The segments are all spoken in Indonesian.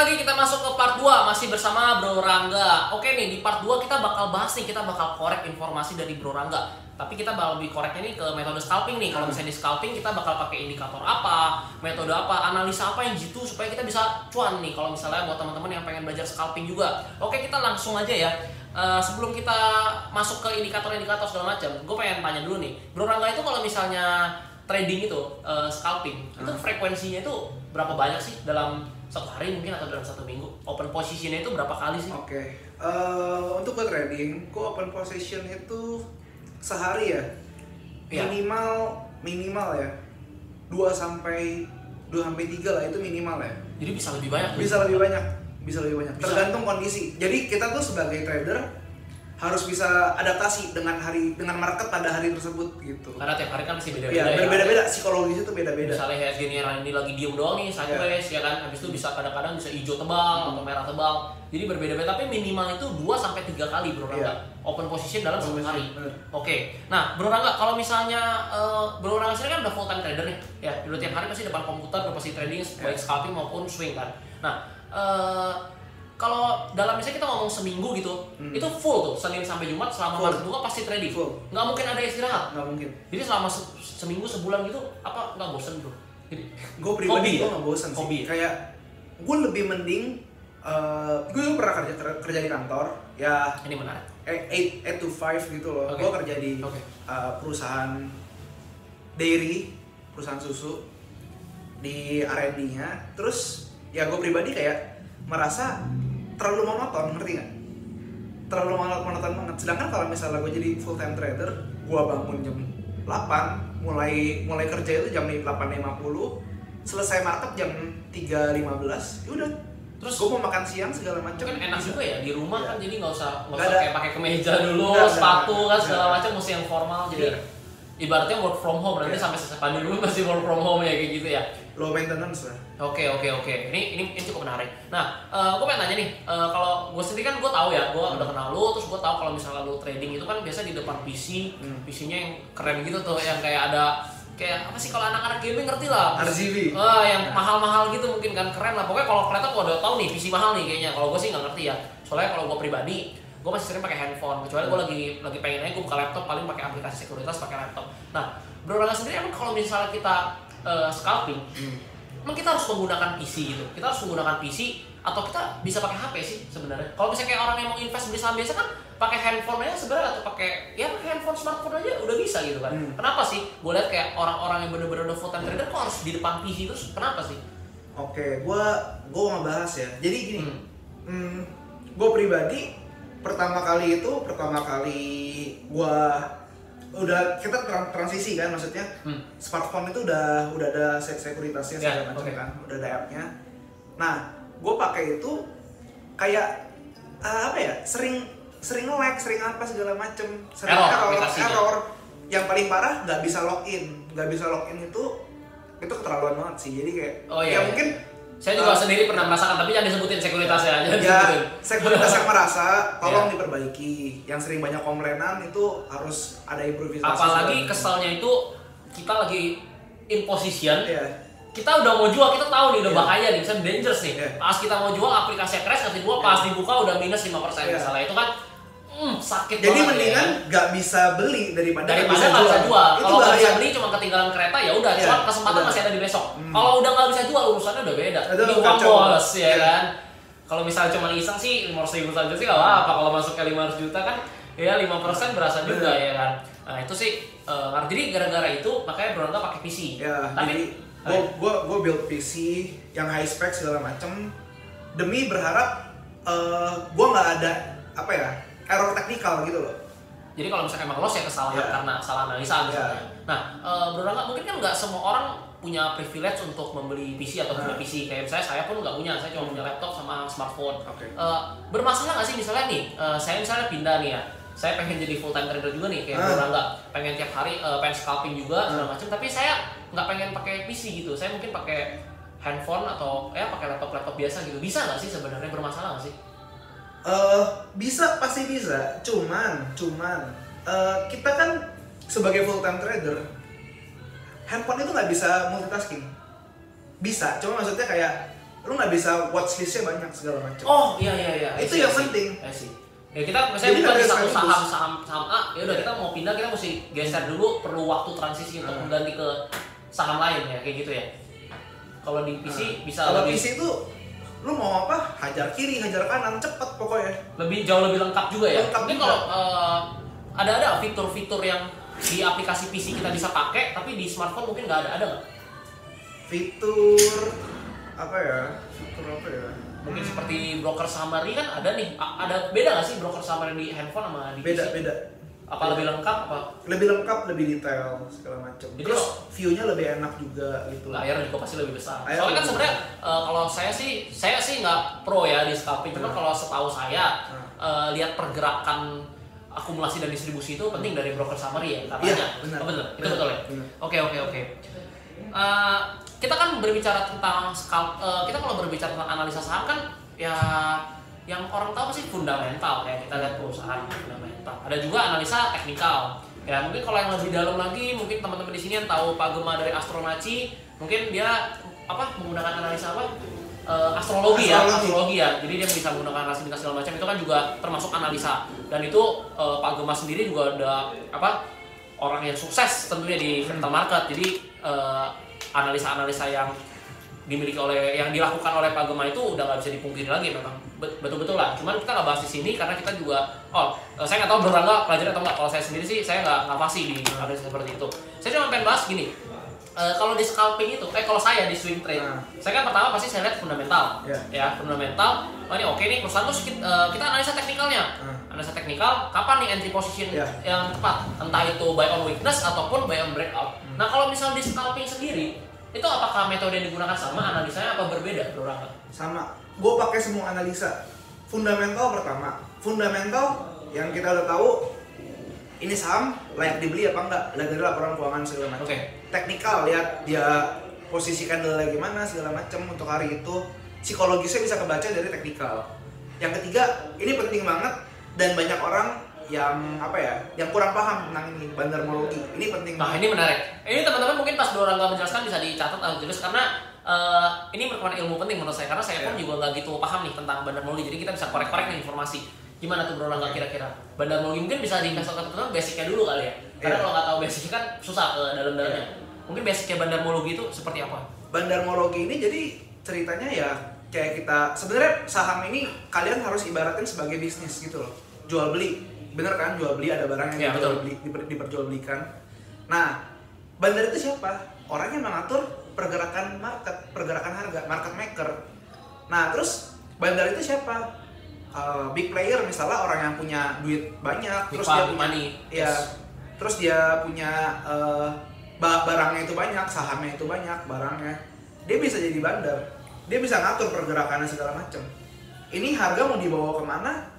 lagi kita masuk ke part 2 masih bersama Bro Rangga. Oke nih, di part 2 kita bakal bahas nih, kita bakal korek informasi dari Bro Rangga. Tapi kita bakal lebih koreknya nih ke metode scalping nih. Kalau misalnya di scalping kita bakal pakai indikator apa, metode apa, analisa apa yang jitu supaya kita bisa cuan nih. Kalau misalnya buat teman-teman yang pengen belajar scalping juga. Oke, kita langsung aja ya. Sebelum kita masuk ke indikator-indikator segala macam, gue pengen tanya dulu nih, Bro Rangga itu kalau misalnya trading itu, scalping, itu frekuensinya itu berapa banyak sih dalam satu hari mungkin atau dalam satu minggu? Open positionnya itu berapa kali sih? Oke. Untuk gue trading, gue open position itu sehari ya, minimal ya 2 sampai 3 lah, itu minimal ya. Jadi bisa lebih banyak? Bisa lebih banyak. Tergantung kondisi. Jadi kita tuh sebagai trader harus bisa adaptasi dengan market pada hari tersebut gitu. Karena tiap hari kan masih beda-beda. Iya, berbeda-beda, psikologis itu beda-beda. Misalnya HSG ini lagi diem doang nih, sideways ya kan. Habis itu bisa kadang-kadang bisa hijau tebal atau merah tebal. Jadi berbeda-beda, tapi minimal itu 2 sampai 3 kali Bro Rangga open position dalam satu hari. Oke. Nah, Bro Rangga kalau misalnya Bro Rangga sendiri kan udah full time trader nih. Ya, udah tiap hari pasti depan komputer, udah pasti trading baik scalping maupun swing kan. Nah, kalau dalam misalnya kita ngomong seminggu gitu, itu full tuh, Senin sampai Jumat selama market buka pasti trading. Nggak mungkin ada istirahat. Nggak mungkin. Jadi selama seminggu sebulan gitu, apa nggak bosen bro? Gue pribadi gue nggak bosen sih. Hobi. Kayak gue lebih mending, gue pernah kerja di kantor. Ya. Ini menarik. 8 to 5 gitu loh. Gue kerja di perusahaan dairy, perusahaan susu di R&D-nya. Terus ya gue pribadi kayak merasa terlalu monoton, ngerti nggak? Terlalu monoton banget. Sedangkan kalau misalnya gue jadi full time trader, gue bangun jam 8, mulai kerja itu jam 8.50, selesai market jam 3.15, yaudah. Terus gue mau makan siang segala macam. Kan enak juga ya di rumah kan, jadi nggak usah kayak pakai kemeja dulu, sepatu kan segala macam, mesti yang formal. Jadi ibaratnya work from home, nanti sampai selesai pandemi masih work from home ya kayak gitu ya. Low maintenance lah. Oke. Ini cukup menarik. Nah, gue pengen tanya nih, kalau gue sendiri kan gue tahu ya, gue udah kenal lu, terus gue tahu kalau misalnya lu trading itu kan biasa di depan PC, PC-nya yang keren gitu tuh, yang kayak ada kayak apa sih, kalau anak-anak gaming ngerti lah, RGB. Yang mahal-mahal gitu mungkin kan, keren lah. Pokoknya kalau kelihatan gue udah tahu nih PC mahal nih kayaknya. Kalau gue sih nggak ngerti ya. Soalnya kalau gue pribadi, gue masih sering pakai handphone. Kecuali gue lagi pengen aja gue buka laptop, paling pakai aplikasi sekuritas pakai laptop. Nah, Bro Rangga sendiri emang kalau misalnya kita scalping, emang kita harus menggunakan PC gitu? Kita harus menggunakan PC atau kita bisa pakai HP sih sebenarnya? Kalau misalnya kayak orang yang mau invest beli saham biasa kan pakai handphone aja sebenarnya, atau pakai handphone smartphone aja udah bisa gitu kan? Kenapa sih? Gue lihat kayak orang-orang yang bener-bener udah full time trader kok harus di depan PC terus? Kenapa sih? Oke, gue ngebahas ya. Jadi gini, gue pribadi pertama kali udah kita transisi kan, maksudnya smartphone itu udah ada sekuritasnya segala macam kan, udah ada app-nya. Nah, gue pakai itu kayak sering lag, sering apa segala macem, sering error. Yang paling parah nggak bisa login itu keterlaluan banget sih. Jadi kayak mungkin saya juga sendiri pernah merasakan, tapi jangan disebutin sekuritasnya aja. Sekuritas yang merasa tolong diperbaiki. Yang sering banyak komplainan itu harus ada improvisasi. Apalagi kesalnya itu kita lagi in position, kita udah mau jual, kita tahu nih udah bahaya nih, misalnya dangerous nih. Pas kita mau jual, aplikasi crash, kasih jual, pas dibuka udah minus 5% misalnya. Itu kan sakit jadi banget. Mendingan nggak bisa beli daripada nggak bisa jual. Kalau nggak bisa beli cuma ketinggalan kereta ya udah, cuma kesempatan masih ada di besok. Kalau udah nggak bisa jual, urusannya udah beda. Ini uang bos ya kan. Kalau misalnya cuma iseng sih 500.000 saja sih nggak apa-apa. Kalau masuk ke 500 juta kan ya 5% berasa juga ya kan. Nah itu sih jadi gara-gara itu makanya Bro Rangga pakai PC. Tapi gue build PC yang high spec segala macem demi berharap gue nggak ada error teknikal gitu loh. Jadi kalau misalnya emang loss ya kesalahan karena salah analisa misalnya. Nah, Bro Rangga mungkin kan nggak semua orang punya privilege untuk membeli PC atau punya PC. Kayak misalnya saya pun nggak punya, saya cuma punya laptop sama smartphone. Bermasalah nggak sih misalnya nih, saya misalnya pindah nih ya, saya pengen jadi full time trader juga nih kayak Bro Rangga, pengen tiap hari pengen scalping juga segala macam, tapi saya nggak pengen pakai PC gitu, saya mungkin pakai handphone atau pakai laptop biasa gitu. Bisa nggak sih sebenarnya, bermasalah nggak sih? Bisa, pasti bisa. Cuman kita kan sebagai full time trader, handphone itu nggak bisa multitasking. Bisa, cuma maksudnya kayak lu nggak bisa watchlistnya banyak segala macam. Oh iya. Itu yang penting. Ya kita misalnya bukan di satu saham A, ya udah kita mau pindah, kita mesti geser dulu, perlu waktu transisi untuk mengganti ke saham lain ya, kayak gitu ya. Kalau di PC bisa kalau lebih, PC itu lu mau apa? Hajar kiri, hajar kanan, cepet pokoknya. jauh lebih lengkap juga ya. Lengkap. Mungkin kalau ada fitur-fitur yang di aplikasi PC kita bisa pakai, tapi di smartphone mungkin nggak ada nggak? Fitur apa ya? Mungkin seperti broker summary kan ada nih. Ada beda nggak sih broker summary di handphone sama di PC? Beda. Apa lebih lengkap apa? Lebih lengkap, lebih detail segala macam. Terus view-nya lebih enak juga gitu. Layar juga pasti lebih besar. Soalnya kan sebenarnya kalau saya sih nggak pro ya di scalping. Cuma kalau setahu saya lihat pergerakan akumulasi dan distribusi itu penting dari broker summary ya katanya. Iya, benar. Betul. Itu betul ya. Oke. Kita kan berbicara tentang kita kalau berbicara tentang analisa saham kan ya yang orang tahu sih fundamental ya, kita lihat perusahaan fundamental. Ada juga analisa teknikal. Ya mungkin kalau yang lebih dalam lagi, mungkin teman-teman di sini yang tahu Pak Gema dari Astronaci, mungkin dia menggunakan analisa astrologi ya. Jadi dia bisa menggunakan analisa bintang segala macam, itu kan juga termasuk analisa. Dan itu Pak Gema sendiri juga ada orang yang sukses tentunya di capital market. Jadi analisa-analisa yang dimiliki yang dilakukan oleh Pak Gema itu udah nggak bisa dipungkiri lagi, memang betul-betul lah. Cuman kita nggak bahas di sini karena kita juga saya nggak tahu Bro Rangga pelajari atau nggak. Kalau saya sendiri sih saya nggak fasih di analisa seperti itu. Saya cuma pengen bahas gini. Kalau di scalping itu, kalau saya di swing trade, saya kan pertama pasti saya lihat fundamental, ya fundamental. Ini oke nih perusahaan, terus kita analisa teknikalnya. Analisa teknikal, kapan nih entry position yang tepat, entah itu buy on weakness ataupun buy on breakout. Nah kalau misalnya di scalping sendiri, itu apakah metode yang digunakan sama, analisanya apa berbeda, Bro Rangga? Sama, gue pakai semua analisa. Fundamental pertama, fundamental yang kita udah tahu ini saham layak dibeli apa enggak, lihat dari laporan keuangan segala macam. Teknikal, lihat dia posisi candle gimana segala macam untuk hari itu. Psikologisnya bisa kebaca dari teknikal. Yang ketiga, ini penting banget dan banyak orang yang yang kurang paham tentang ini, bandarmologi. Ini penting banget. Nah, ini menarik. Ini teman-teman mungkin pas Bro Rangga menjelaskan bisa dicatat atau tulis karena ini merupakan ilmu penting menurut saya, karena saya pun juga nggak gitu paham nih tentang bandarmologi. Jadi kita bisa korek-korek nih informasi. Gimana tuh Bro Rangga kira-kira? Bandarmologi mungkin bisa dikasih ke teman-teman basicnya dulu kali ya. Karena kalau nggak tahu basicnya kan susah ke dalam-dalamnya. Mungkin basicnya bandarmologi itu seperti apa? Bandarmologi ini jadi ceritanya ya kayak kita sebenarnya saham ini kalian harus ibaratin sebagai bisnis gitu loh. Jual beli. Bener kan, jual beli, ada barang yang diperjualbelikan. Nah, bandar itu siapa? Orang yang mengatur pergerakan market, pergerakan harga, market maker. Nah, terus bandar itu siapa? Big player, misalnya orang yang punya duit banyak, terus dia punya money. Terus dia punya barangnya itu banyak, sahamnya itu banyak, barangnya. Dia bisa jadi bandar. Dia bisa ngatur pergerakannya segala macam. Ini harga mau dibawa kemana?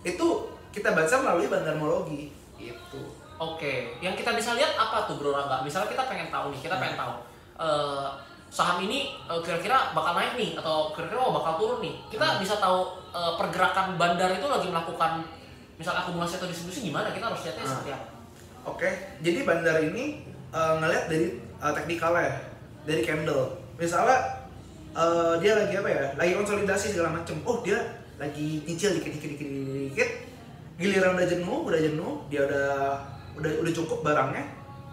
Itu kita baca melalui bandarmologi gitu. Oke, yang kita bisa lihat apa tuh Bro Rangga? Misalnya kita pengen tahu nih, saham ini kira-kira bakal naik nih atau kira-kira bakal turun nih. Kita bisa tahu pergerakan bandar itu lagi melakukan misal akumulasi atau distribusi gimana? Kita harus lihatnya seperti apa? Oke, jadi bandar ini ngelihat dari teknikalnya, dari candle. Misalnya dia lagi lagi konsolidasi segala macam. Oh, dia lagi nyicil dikit. Giliran udah jenuh, dia udah cukup barangnya,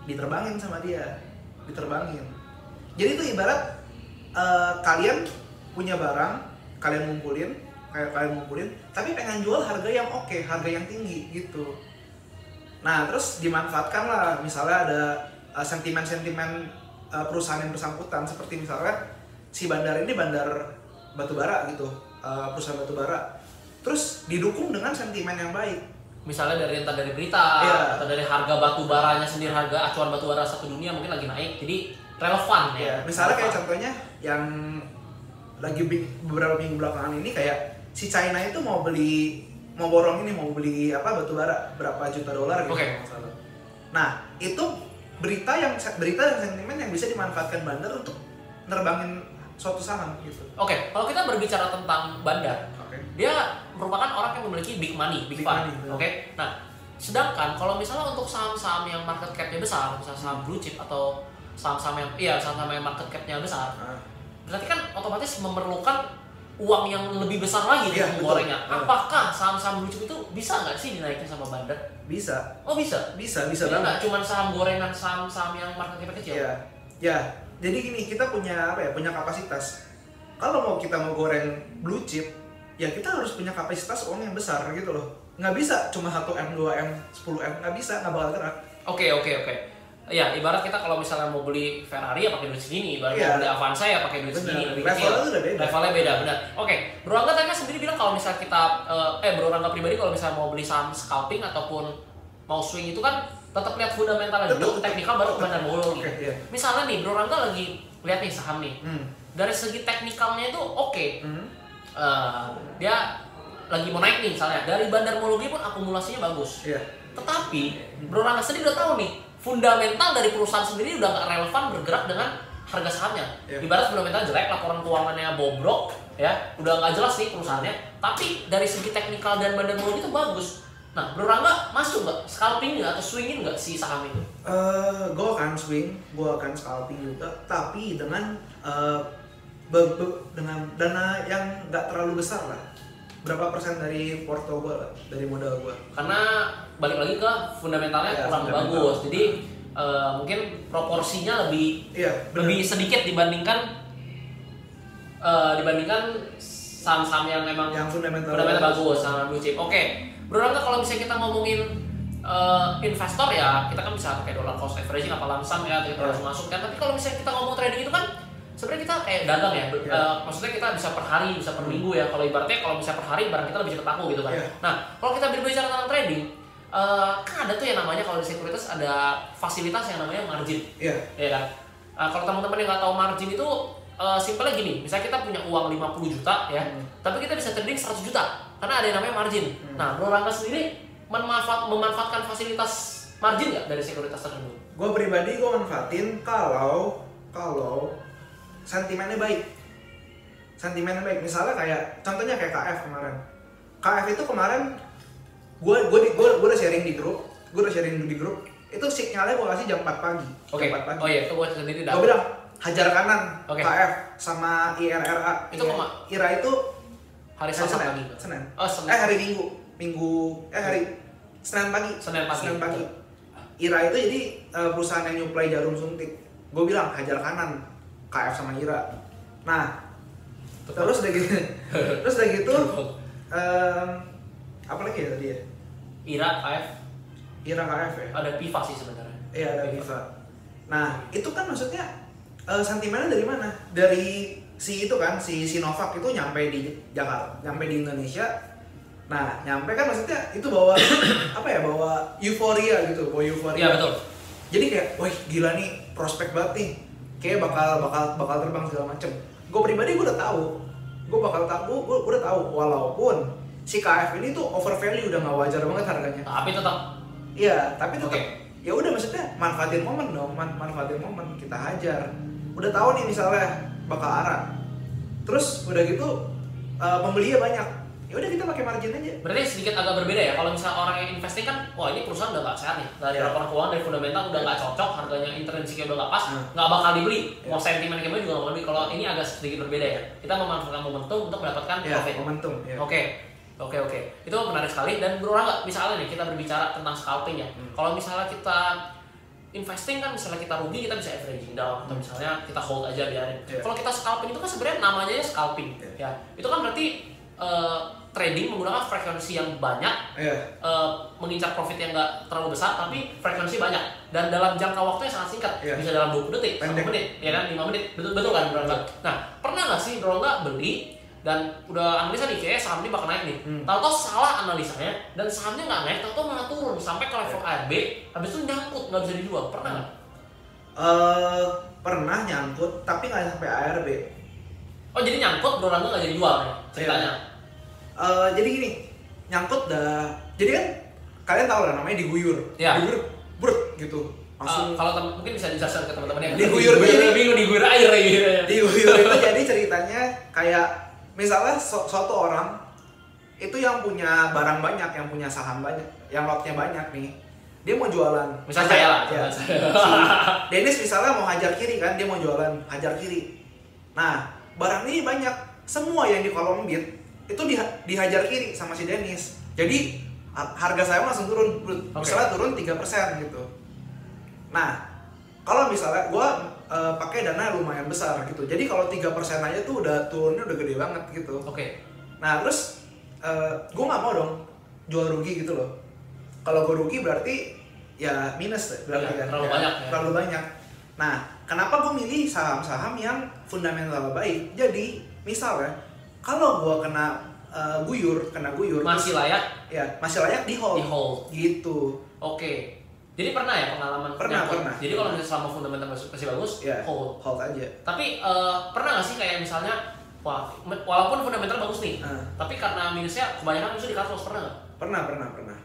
diterbangin sama dia, diterbangin. Jadi itu ibarat kalian punya barang, kalian ngumpulin, tapi pengen jual harga yang oke, harga yang tinggi gitu. Nah terus dimanfaatkan lah, misalnya ada sentimen-sentimen perusahaan yang bersangkutan, seperti misalnya si bandar ini bandar batubara gitu, perusahaan batubara. Terus didukung dengan sentimen yang baik. Misalnya entah dari berita atau dari harga batu baranya sendiri, harga acuan batu bara satu dunia mungkin lagi naik, jadi relevan ya. Misalnya kayak contohnya yang lagi beberapa minggu belakangan ini kayak si China itu mau beli batu bara berapa juta dolar gitu. Nah itu berita dan sentimen yang bisa dimanfaatkan bandar untuk nerbangin suatu saham gitu. Kalau kita berbicara tentang bandar, dia merupakan orang yang memiliki big money. Nah, sedangkan kalau misalnya untuk saham-saham yang market cap-nya besar, misalnya saham blue chip atau saham-saham yang market cap-nya besar, berarti kan otomatis memerlukan uang yang lebih besar lagi Iya, untuk menggorengnya. Apakah saham-saham blue chip itu bisa nggak sih dinaikin sama bandar? Bisa. Oh bisa? Bisa Jadi banget. nggak cuma saham gorengan, saham-saham yang market cap kecil? Iya. Ya, jadi gini, kita punya apa ya? Punya kapasitas. Kalau kita mau goreng blue chip, ya kita harus punya kapasitas uang yang besar gitu loh. Nggak bisa cuma 1M, 2M, 10M, nggak bisa, nggak bakal gerak. Oke. Ya, ibarat kita kalau misalnya mau beli Ferrari ya pakai duit segini, ibarat mau beli Avanza ya pakai duit segini, lebih kecil. Levelnya udah beda. Levelnya beda, benar. Oke, Bro Rangga tadi kan sendiri bilang kalau misalnya kita, Bro Rangga pribadi kalau misalnya mau beli saham scalping ataupun mau swing itu kan tetap lihat fundamentalnya dulu, teknikal baru benar mulu. Iya. Misalnya nih, Bro Rangga lagi lihat nih saham nih, dari segi teknikalnya itu oke. Dia lagi mau naik nih misalnya, dari Bandarmologi pun akumulasinya bagus. Iya. Tetapi Bro Rangga sendiri udah tahu nih, fundamental dari perusahaan sendiri udah nggak relevan bergerak dengan harga sahamnya. Ibarat fundamental jelek, laporan keuangannya bobrok, ya udah nggak jelas nih perusahaannya. Tapi dari segi teknikal dan Bandarmologi itu bagus. Nah, Bro Rangga masuk nggak scalping nggak atau swingin nggak si saham itu? Gue akan swing, gue akan scalping juga, tapi dengan dengan dana yang nggak terlalu besar lah. Berapa persen dari porto gue lah, dari modal gue. Karena balik lagi ke fundamentalnya kurang bagus, jadi mungkin proporsinya lebih sedikit dibandingkan saham-saham yang memang yang fundamental bagus sama blue chip. Oke, Bro Rangga, kalau misalnya kita ngomongin investor ya, kita kan bisa pakai dollar cost averaging apa lump sum ya, kita langsung masuk kan. Tapi kalau misalnya kita ngomong trading itu kan sebenarnya kita kayak dagang ya, maksudnya kita bisa per hari, bisa per minggu ya. Kalau ibaratnya kalau bisa per hari barang kita lebih cepat laku gitu kan. Nah, kalau kita berbicara tentang trading, kan ada tuh yang namanya kalau di sekuritas ada fasilitas yang namanya margin. Iya kan. Kalau teman-teman yang nggak tahu margin itu simpelnya gini, misalnya kita punya uang 50 juta ya, tapi kita bisa trading 100 juta karena ada yang namanya margin. Nah, Bro Rangga sendiri memanfaatkan fasilitas margin nggak dari sekuritas tersebut? Gue pribadi gue manfaatin kalau sentimennya baik. Misalnya contohnya kayak KF kemarin. KF itu kemarin gue udah sharing di grup. Itu signalnya gue kasih jam 4 pagi. Oke. Oh iya, itu gue sendiri gue bilang hajar kanan KF sama IRRA. Itu IRA itu hari Selasa pagi. Senin. Oh, Senin. Hari Senin pagi. IRA itu jadi perusahaan yang nyuplai jarum suntik. Gue bilang hajar kanan KF sama IRA. Nah, terus udah gitu apa lagi ya tadi ya? IRA KF ya. Ada PIVA sih sebenarnya. Iya, ada PIVA. Nah, itu kan maksudnya sentimennya dari mana? Dari si Sinovac itu nyampe di Jakarta, nyampe di Indonesia. Nah, nyampe kan maksudnya itu bawa bawa euforia gitu, Iya, betul. Jadi kayak, wah gila nih, prospek banget nih. Kayak bakal terbang segala macem. Gue pribadi gue udah tahu. Gue udah tahu walaupun si KF ini tuh overvalue, udah nggak wajar banget harganya. Tapi tetap. Iya, tapi tetap. Ya udah maksudnya manfaatin momen dong, kita hajar. Udah tahu nih misalnya bakal arah. Terus udah gitu pembelinya banyak. Ya udah kita pakai margin aja. Berarti sedikit agak berbeda ya. Kalau misalnya orang yang investing kan, wah ini perusahaan udah nggak sehat nih. Dari laporan keuangan, dari fundamental udah nggak cocok, harganya intrinsiknya udah nggak pas, nggak bakal dibeli. Mau sentimen gimana juga nggak bakal dibeli. Kalau ini agak sedikit berbeda ya. Kita memanfaatkan momentum untuk mendapatkan profit. Momentum. Ya. Oke. Itu menarik sekali. Dan Bro Rangga, misalnya nih kita berbicara tentang scalping ya. Kalau misalnya kita investing kan, misalnya kita rugi kita bisa averaging down, atau misalnya kita hold aja biarin. Kalau kita scalping itu kan sebenarnya namanya scalping. Ya. Itu kan berarti trading menggunakan frekuensi yang banyak, mengincar profit yang nggak terlalu besar, tapi frekuensi banyak dan dalam jangka waktu yang sangat singkat, bisa dalam 20 detik, 1 menit, ya kan, 5 menit, betul kan Bro Rangga? Nah, pernah nggak sih Bro Rangga beli dan udah analisa nih, kayak saham ini bakal naik nih, tahu-tahu salah analisanya dan sahamnya nggak naik, tahu-tahu malah turun sampai ke level ARB, habis itu nyangkut, nggak bisa dijual, pernah nggak? Pernah nyangkut, tapi nggak sampai ARB. Oh, jadi nyangkut Bro Rangga nggak jadi jual ya ceritanya? Jadi gini, nyangkut dah. Jadi kan kalian tahu lah namanya diguyur. Diguyur, brut gitu. Langsung. Kalau mungkin bisa dijelaskan ke teman-teman yang diguyur bingung diguyur air gitu. Diguyur itu jadi ceritanya kayak misalnya suatu orang itu yang punya barang banyak, yang punya saham banyak, yang lotnya banyak nih. Dia mau jualan. Misal saya lah. Si Dennis misalnya mau hajar kiri kan, dia mau jualan hajar kiri. Nah, barang ini banyak, semua yang di kolom bid itu dihajar kiri sama si Dennis. Jadi harga saham langsung turun, misalnya turun 3% gitu. Nah, kalau misalnya gue pakai dana lumayan besar gitu, jadi kalau 3% aja tuh udah turunnya udah gede banget gitu. Nah terus gue nggak mau dong jual rugi gitu loh. Kalau gue rugi berarti ya minus berarti kan. Terlalu banyak. Nah, kenapa gue milih saham-saham yang fundamental baik? Jadi misalnya kalau gue kena guyur masih layak? Ya, masih layak di hold. Gitu. Jadi pernah ya pengalaman? Pernah. Jadi kalau misalnya selama fundamental masih bagus, hold aja. Tapi pernah nggak sih kayak misalnya, walaupun fundamental bagus nih, tapi karena minusnya kebanyakan minusnya di cut loss, pernah nggak? Pernah.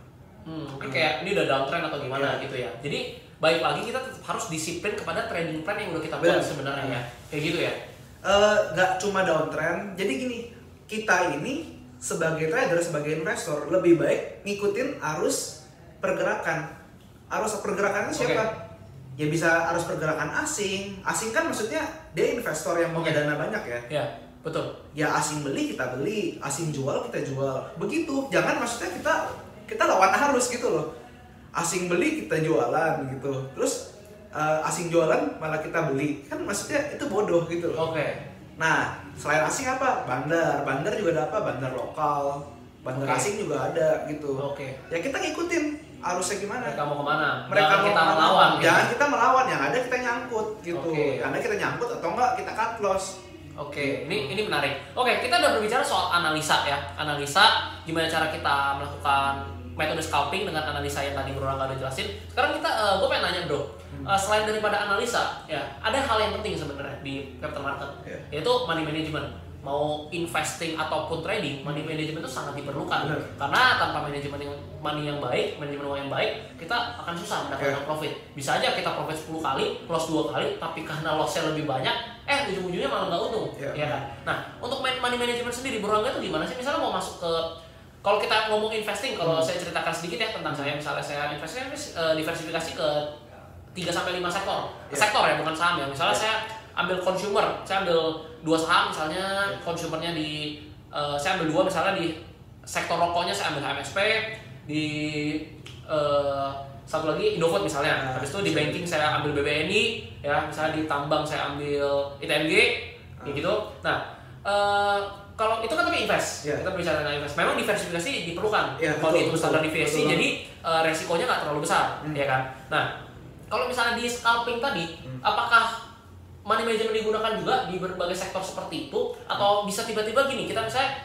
Mungkin kayak ini udah downtrend atau gimana gitu ya. Jadi baik lagi kita tetap harus disiplin kepada trading plan yang udah kita buat sebenarnya ya. Kayak gitu ya. Nggak cuma downtrend. Jadi gini, kita ini sebagai trader, sebagai investor lebih baik ngikutin arus pergerakan. Arus pergerakannya siapa? Ya bisa arus pergerakan asing. Asing kan maksudnya dia investor yang punya dana banyak ya. Iya, betul. Ya asing beli kita beli, asing jual kita jual. Begitu. Jangan maksudnya kita lawan arus gitu loh. Asing beli kita jualan gitu. Terus asing jualan malah kita beli. Kan maksudnya itu bodoh gitu loh. Nah, selain asing apa? Bandar juga ada apa? Bandar lokal. Bandar asing juga ada gitu. Ya kita ngikutin arusnya gimana. Mereka mau kemana? Mereka kita melawan. Jangan kita melawan, yang ada kita nyangkut gitu. Karena kita nyangkut atau enggak kita cut loss. Ini menarik. Kita udah berbicara soal analisa ya. Analisa gimana cara kita melakukan metode scalping dengan analisa yang tadi Bro Rangga udah jelasin. Sekarang gue pengen nanya Bro, selain daripada analisa ya, ada hal yang penting sebenarnya di capital market, yaitu money management. Mau investing ataupun trading, money management itu sangat diperlukan. Karena tanpa manajemen money yang baik, manajemen uang yang baik, kita akan susah mendapatkan profit. Bisa aja kita profit 10 kali, loss 2 kali, tapi karena lossnya lebih banyak, ujung-ujungnya malah nggak untung, ya kan? Nah, untuk money management sendiri, Bro Rangga itu gimana sih? Misalnya mau masuk ke, kalau kita ngomong investing, kalau saya ceritakan sedikit ya tentang saya, misalnya saya investing diversifikasi ke 3-5 sektor ya, bukan saham ya. Misalnya saya ambil consumer, saya ambil 2 saham misalnya, consumernya saya ambil 2 misalnya di sektor rokoknya saya ambil HMSP, di satu lagi Indofood misalnya, habis itu di banking saya ambil BBNI ya, misalnya di tambang saya ambil ITMG gitu. Nah, kalau itu kan tapi invest, kita bicara tentang invest. Memang diversifikasi diperlukan, kalau dihitung standar deviasi, jadi resikonya nggak terlalu besar, ya kan. Nah, kalau misalnya di scalping tadi, apakah money management digunakan juga di berbagai sektor seperti itu, atau bisa tiba-tiba gini, kita misalnya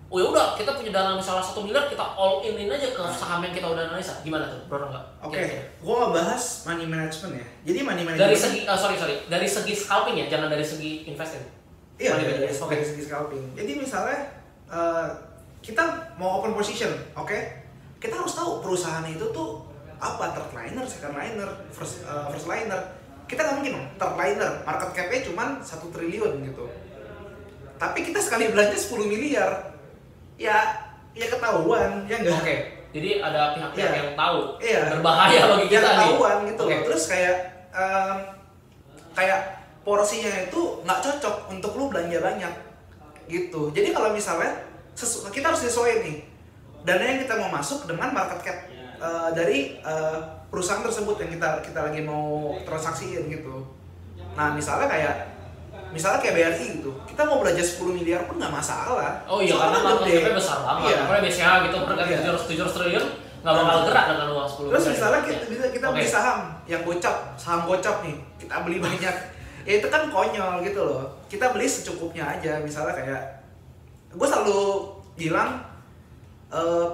ya udah kita punya dana misalnya 1 miliar, kita all in aja ke saham yang kita udah analisa, gimana tuh Bro Rangga? Gua nggak bahas money management ya. Jadi money management dari segi dari segi scalping ya, jangan dari segi investing. Dari segi scalping. Jadi misalnya kita mau open position, kita harus tahu perusahaan itu tuh apa, third liner, second liner, first liner. Kita nggak mungkin third liner, market cap-nya cuma 1 triliun gitu. Tapi kita sekali belanja 10 miliar, ya ketahuan, ya nggak? Jadi ada pihak-pihak yang tahu, berbahaya bagi kita nih. Ketahuan gitu loh. Terus kayak porsinya itu nggak cocok untuk lu belanja banyak gitu. Jadi kalau misalnya kita harus sesuai nih dana yang kita mau masuk dengan market cap dari perusahaan tersebut yang kita lagi mau transaksiin gitu. Nah misalnya kayak BRI gitu, kita mau belanja 10 miliar pun nggak masalah. Karena market capnya besar banget. Karena BCA gitu berarti 700 triliun nggak bakal gerak dengan uang 10 miliar. Terus misalnya kita beli saham yang saham gocap nih, kita beli banyak. Ya itu kan konyol gitu loh. Kita beli secukupnya aja. Misalnya kayak gue selalu bilang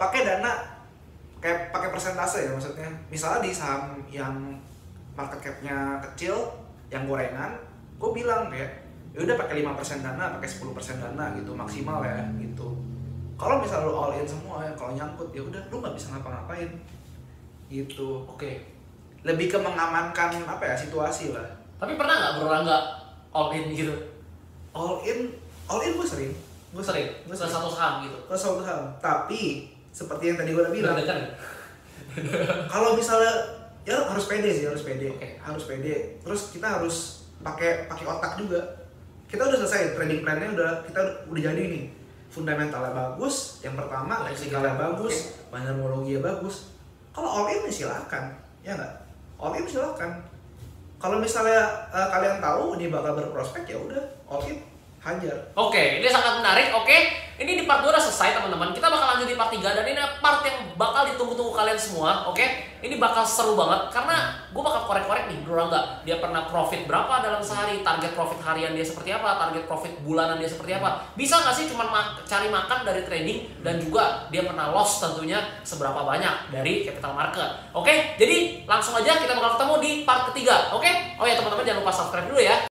pakai dana kayak pakai persentase ya, maksudnya misalnya di saham yang market cap-nya kecil, yang gorengan, gue bilang kayak ya udah pakai 5% dana, pakai 10% dana gitu maksimal ya gitu. Kalau misalnya lu all in semua, kalau nyangkut ya udah lu nggak bisa ngapa-ngapain gitu. Lebih ke mengamankan situasi lah. Tapi pernah nggak Bro Rangga all in gitu? All in gue sering. Ke satu saham gitu. Ke satu saham. Tapi seperti yang tadi gue udah bilang. Kalau misalnya ya harus pede sih, harus pede. Terus kita harus pakai otak juga. kita udah selesai trading plan-nya, kita udah jadi nih. Fundamentalnya bagus, yang pertama lexikalnya bagus, bandarmologinya bagus. Kalau all in silakan, ya nggak? All in silakan. Kalau misalnya kalian tahu ini bakal berprospek, ya udah all in, hajar. Oke, ini sangat menarik. Oke, ini di part 2 udah selesai teman-teman. Kita bakal lanjut di part 3 dan ini part yang bakal ditunggu-tunggu kalian semua. Oke, ini bakal seru banget karena gue bakal korek-korek nih Bro Rangga. Dia pernah profit berapa dalam sehari, target profit harian dia seperti apa, target profit bulanan dia seperti apa. Bisa nggak sih cuma cari makan dari trading, dan juga dia pernah loss tentunya seberapa banyak dari capital market. Oke, jadi langsung aja kita bakal ketemu di part ketiga. Oke, oh ya teman-teman jangan lupa subscribe dulu ya.